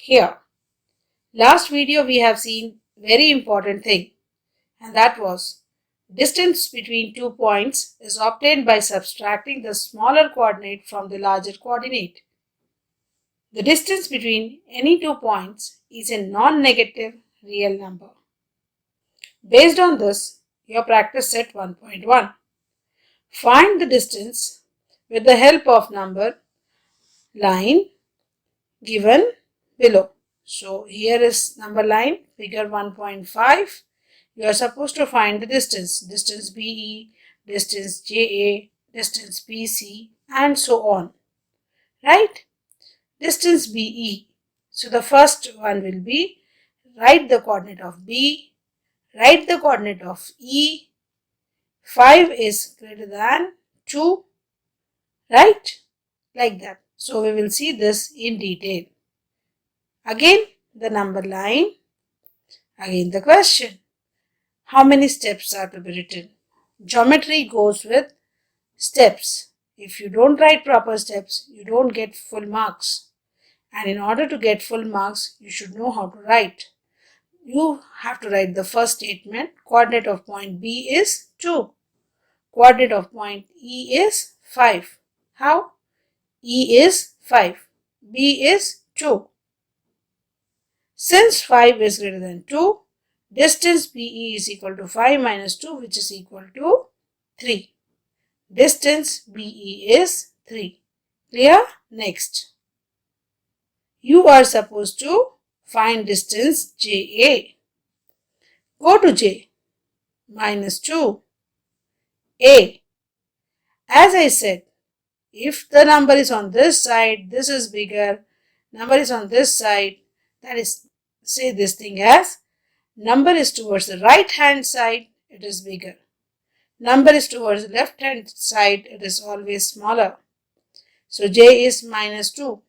here. Last video we have seen very important thing, and that was distance between 2 points is obtained by subtracting the smaller coordinate from the larger coordinate. The distance between any 2 points is a non-negative real number. Based on this, your practice set 1.1. Find the distance with the help of number line given below. So here is number line, figure 1.5. You are supposed to find the distance BE, distance JA, distance BC, and so on. Right? Distance BE. So the first one will be write the coordinate of B, write the coordinate of E. 5 is greater than 2, right? Like that. So we will see this in detail. Again the number line, again the question. How many steps are to be written? Geometry goes with steps. If you don't write proper steps, you don't get full marks. And in order to get full marks, you should know how to write. You have to write the first statement. Coordinate of point B is 2. Coordinate of point E is 5. How? E is 5. B is 2. Since 5 is greater than 2, distance BE is equal to 5 minus 2, which is equal to 3. Distance BE is 3. Clear? Next. You are supposed to find distance JA. Go to J. Minus 2. A. As I said, if the number is on this side, this is bigger. Number is on this side, that is, say this thing as number is towards the right hand side, it is bigger. Number is towards the left hand side, it is always smaller. So J is minus 2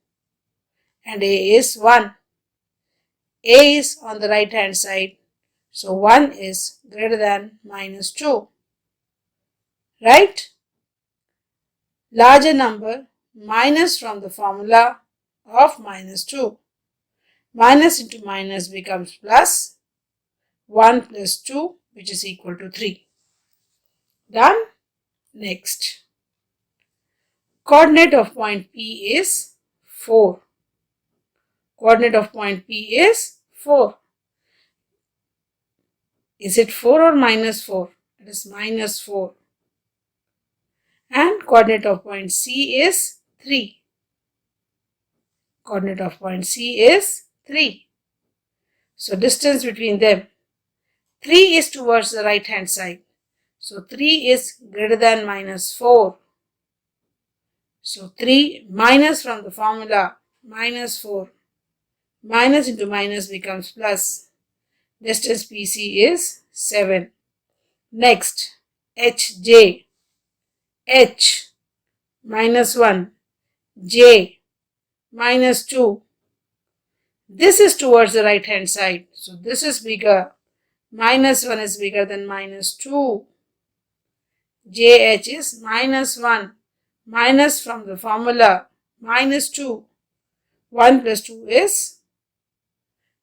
and A is 1. A is on the right hand side, so 1 is greater than minus 2. Right? Larger number minus from the formula of minus 2. Minus into minus becomes plus. 1 plus 2, which is equal to 3. Done? Next. Coordinate of point P is 4. Coordinate of point P is 4. Is it 4 or minus 4? It is minus 4. And coordinate of point C is 3. Coordinate of point C is 3. So distance between them. 3 is towards the right hand side. So 3 is greater than minus 4. So 3 minus from the formula minus 4. Minus into minus becomes plus. Distance PC is 7. Next, HJ. H minus 1. J minus 2. This is towards the right hand side. So this is bigger. Minus 1 is bigger than minus 2. JH is minus 1. Minus from the formula minus 2. 1 plus 2 is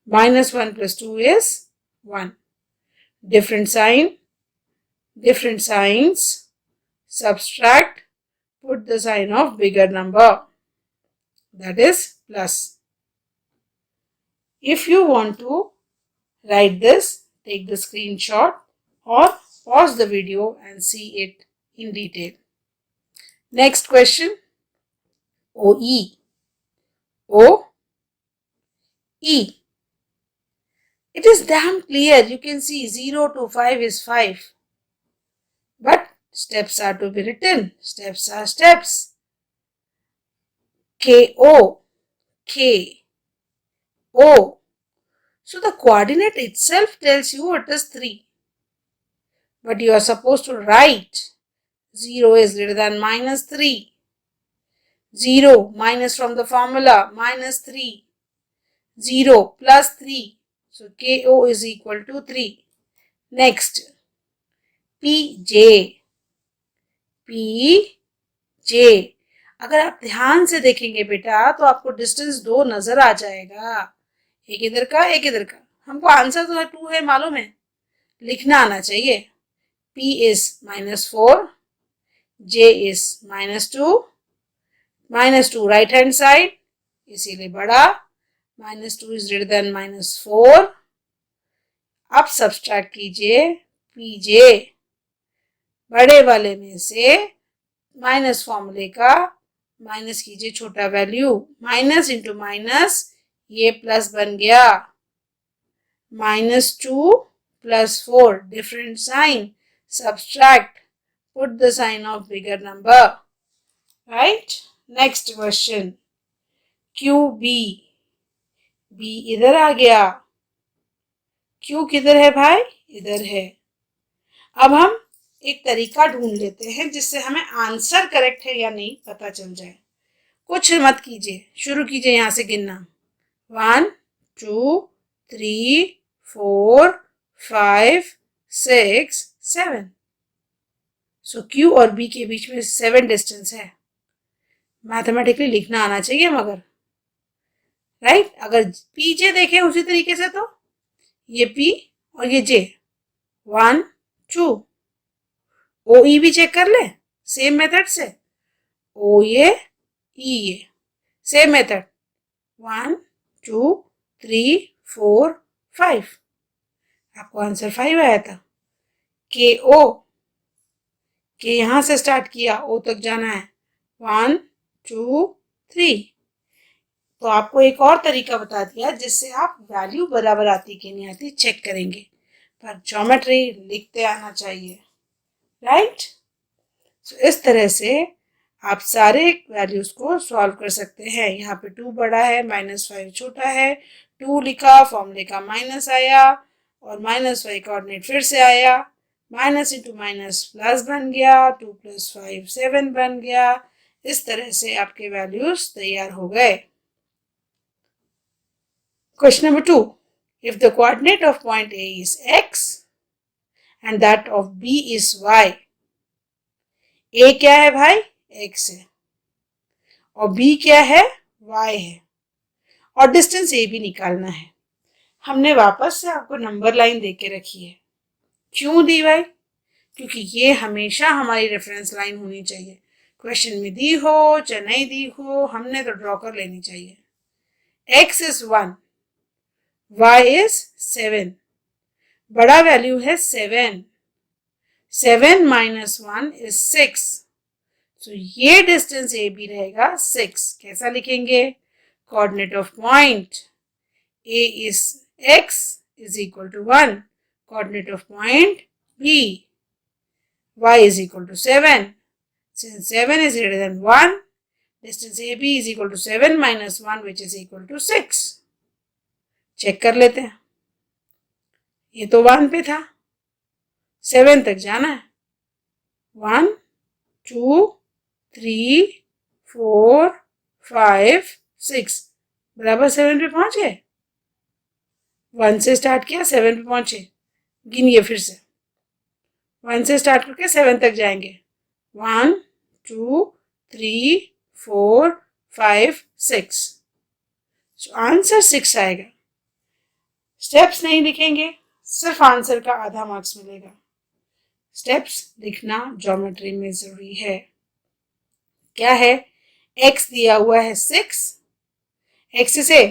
minus 1 plus 2 is 1. Different sign. Different signs. Subtract. Put the sign of bigger number. That is plus. If you want to write this, take the screenshot or pause the video and see it in detail. Next question. OE. OE. It is damn clear. You can see 0 to 5 is 5. But steps are to be written. Steps are steps. KO. K. O. So the coordinate itself tells you it is 3. But you are supposed to write 0 is greater than minus 3. 0 minus from the formula minus 3. 0 plus 3. So KO is equal to 3. Next, PJ. PJ. अगर आप ध्यान से देखेंगे बेटा तो आपको distance 2 नजर आ जाएगा. एक इधर का एक इधर का। हमको आंसर तो है 2 है, मालूम है, लिखना आना चाहिए। p is -4, j is -2, -2 right hand side इसीलिए बड़ा, -2 इज ग्रेटर देन -4। अब सब्सट्रैक्ट कीजिए pj, बड़े वाले में से माइनस फॉर्मूले का माइनस कीजिए छोटा वैल्यू, माइनस इंटू माइनस ये प्लस बन गया, -2 + 4 different sign, subtract, put the sign of bigger number, right? Next question, QB, B इधर आ गया, Q किधर है भाई, इधर है। अब हम एक तरीका ढूंढ लेते हैं जिससे हमें आंसर करेक्ट है या नहीं पता चल जाए। कुछ मत कीजिए, शुरू कीजिए यहां से गिनना, 1 2 3 4 5 6 7। सो Q और B के बीच में 7 डिस्टेंस है, मैथमेटिकली लिखना आना चाहिए मगर, राइट? अगर PJ देखें उसी तरीके से तो ये P और ये J 1 2, OE भी चेक कर ले सेम मेथड से, O ये E ये सेम मेथड, 1 2 3 4 5, आपको आंसर 5 आया था। KO, के यहां से स्टार्ट किया, O तक जाना है, 1 2 3। तो आपको एक और तरीका बता दिया जिससे आप वैल्यू बराबर आती कि नहीं आती चेक करेंगे, पर ज्योमेट्री लिखते आना चाहिए, राइट? सो इस तरह से आप सारे वैल्यूज को सॉल्व कर सकते हैं। यहाँ पे 2 बड़ा है, -5 छोटा है, 2 लिखा, फॉर्मूले का माइनस आया और -5 कोऑर्डिनेट फिर से आया, माइनस इंटू माइनस प्लस बन गया, 2 + 5 7 बन गया। इस तरह से आपके वैल्यूज तैयार हो गए। Question number 2. If the coordinate of point A is x and that of B is y, A क्या है भाई, x है, और B क्या है, y है, और डिस्टेंस A भी निकालना है। हमने वापस से आपको नंबर लाइन दे के रखी है। क्यों दी भाई? क्योंकि ये हमेशा हमारी रेफरेंस लाइन होनी चाहिए। क्वेश्चन में दी हो चाहे नहीं दी हो, हमने तो ड्रॉ कर लेनी चाहिए। x is 1, y is 7, बड़ा वैल्यू है 7, 7 - 1 is 6, तो ये डिस्टेंस ए बी रहेगा 6। कैसा लिखेंगे? Coordinate of point A is x is equal to 1, coordinate of point B y is equal to 7, since 7 is greater than 1, distance AB is equal to 7 - 1 which is equal to 6। Check कर लेते हैं, ये तो 1 पे था, 7 तक जाना है, 1 2 3 4 5 6 बराबर 7 पे पहुंच गए। 1 से स्टार्ट किया, 7 पे पहुंचे, गिनिए फिर से, 1 से स्टार्ट करके 7 तक जाएंगे, 1 2 3 4 5 6, आंसर 6 आएगा। स्टेप्स नहीं लिखेंगे, सिर्फ आंसर का आधा मार्क्स मिलेगा। स्टेप्स लिखना ज्योमेट्री में जरूरी है। क्या है? x दिया हुआ है 6, x से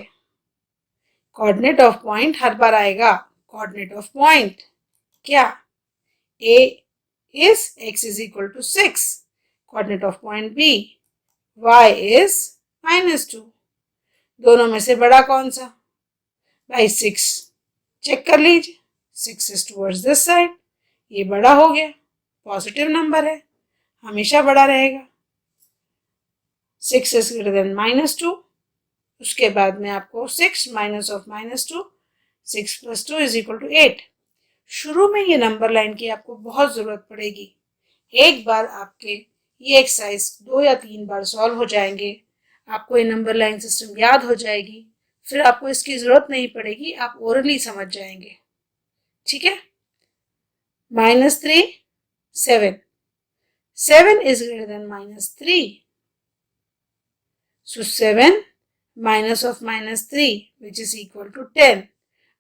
कोऑर्डिनेट ऑफ पॉइंट हर बार आएगा, कोऑर्डिनेट ऑफ पॉइंट क्या, a is x is equal to 6, coordinate of point b y is -2, दोनों में से बड़ा कौन सा भाई? 6। चेक कर लीजिए, 6 is towards this side, ये बड़ा हो गया, पॉजिटिव नंबर है, हमेशा बड़ा रहेगा। 6 is greater than -2, उसके बाद में आपको 6 - -2, 6 + 2 is equal to 8। शुरू में ये नंबर लाइन की आपको बहुत ज़रूरत पड़ेगी। एक बार आपके ये एक्सरसाइज 2 या 3 बार सॉल्व हो जाएंगे, आपको ये नंबर लाइन सिस्टम याद हो जाएगी, फिर आपको इसकी ज़रूरत नहीं पड़ेगी, आप ओरली समझ जाएंगे, ठीक है? -3 7, 7 is greater than -3, so 7 minus of -3 which is equal to 10।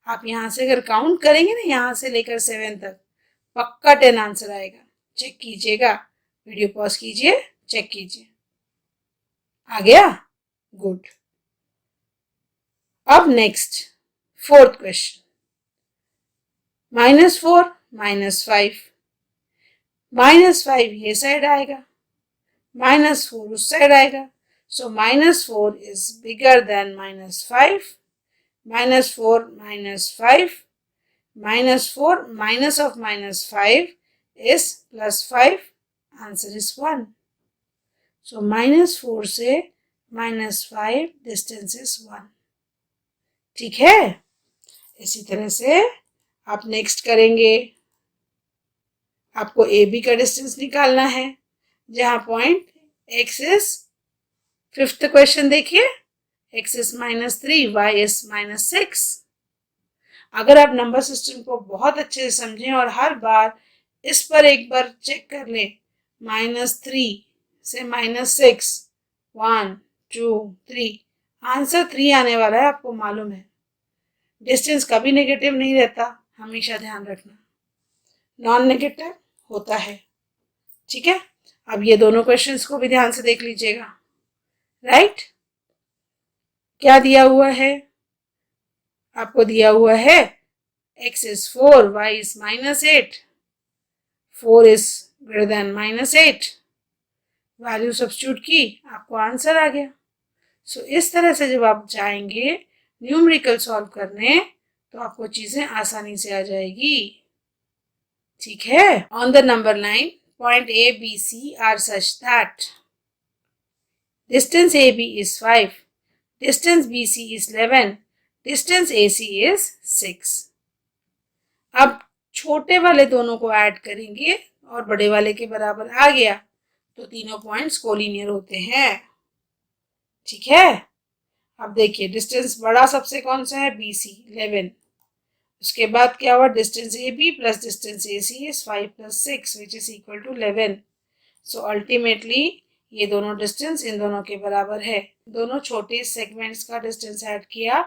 आप यहाँ से अगर काउंट करेंगे ना, यहाँ से लेकर 7 तक, पक्का 10 आंसर आएगा। चेक कीजिएगा, वीडियो पॉज कीजिए, चेक कीजिए। आ गया? गुड। अब नेक्स्ट 4th क्वेश्चन। -4 -5, -5 ये साइड आएगा, -4 उस साइड आएगा। सो -4 is bigger than -5, -4 -5, -4 minus of -5 is +5, answer is 1। सो -4 से -5 डिस्टेंस इज 1। ठीक है? इसी तरह से आप नेक्स्ट करेंगे। आपको ए बी का डिस्टेंस निकालना है, जहां point x is 5th question देखिए, x इज -3, y इज -6। अगर आप नंबर सिस्टम को बहुत अच्छे से समझें और हर बार इस पर एक बार चेक कर लें, -3 से -6, 1 2 3, आंसर 3 आने वाला है, आपको मालूम है। डिस्टेंस कभी नेगेटिव नहीं रहता, हमेशा ध्यान रखना, नॉन नेगेटिव होता है। ठीक है? अब ये दोनों क्वेश्चंस को भी ध्यान से देख लीजिएगा। राइट? क्या दिया हुआ है? आपको दिया हुआ है x is 4, y is -8, 4 is greater than -8, value substitute की, आपको आंसर आ गया। सो इस तरह से जब आप जाएंगे न्यूमेरिकल सॉल्व करने, तो आपको चीजें आसानी से आ जाएगी। ठीक है? On the number line, point A, B, C are such that distance AB is 5, distance BC is 11, distance AC is 6। अब छोटे वाले दोनों को ऐड करेंगे और बड़े वाले के बराबर आ गया, तो तीनों पॉइंट्स कोलिनियर होते हैं। ठीक है? अब देखिए, डिस्टेंस बड़ा सबसे कौन सा है? BC 11। उसके बाद क्या हुआ? Distance AB plus distance AC is 5 + 6 which is equal to 11। So ultimately ये दोनों डिस्टेंस इन दोनों के बराबर है। दोनों छोटे सेगमेंट्स का डिस्टेंस ऐड किया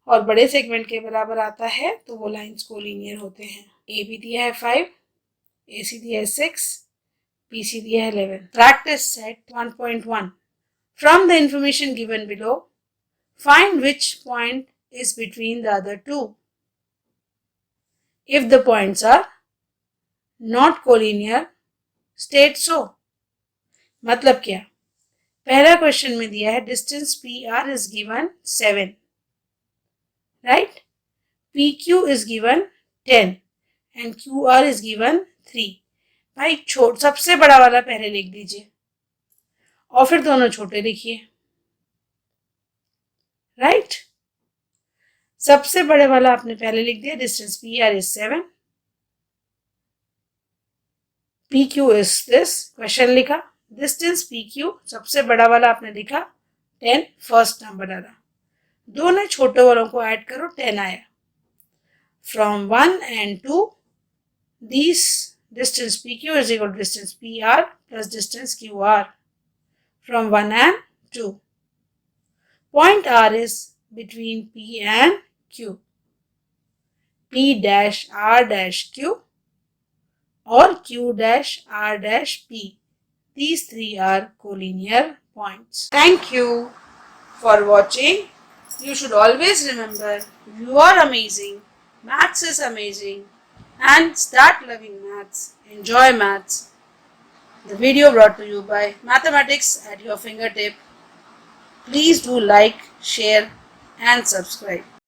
और बड़े सेगमेंट के बराबर आता है, तो वो लाइंस कोलिनियर होते हैं। AB दिया है 5, AC दिया है 6, BC दिया है 11। Practice set 1.1। From the information given below, find which point is between the other two. If the points are not collinear, state so. मतलब क्या? पहला क्वेश्चन में दिया है distance PR is given 7, right? PQ is given 10 and QR is given 3। भाई सबसे बड़ा वाला पहले लिख दीजिए और फिर दोनों छोटे लिखिए। राइट? सबसे बड़े वाला आपने पहले लिख दिया, distance PR is 7, PQ is this, question लिखा, डिस्टेंस PQ सबसे बड़ा वाला आपने लिखा 10, फर्स्ट नंबर डाला, दोनों छोटे वालों को ऐड करो, 10 आया। From 1 and 2, this distance PQ is equal to distance PR plus distance QR from 1 and 2। Point R is between P and Q, P dash R dash Q or Q dash R dash P. These three are collinear points. Thank you for watching. You should always remember, you are amazing, maths is amazing, and start loving maths. Enjoy maths. The video brought to you by Mathematics at your fingertip. Please do like, share and subscribe.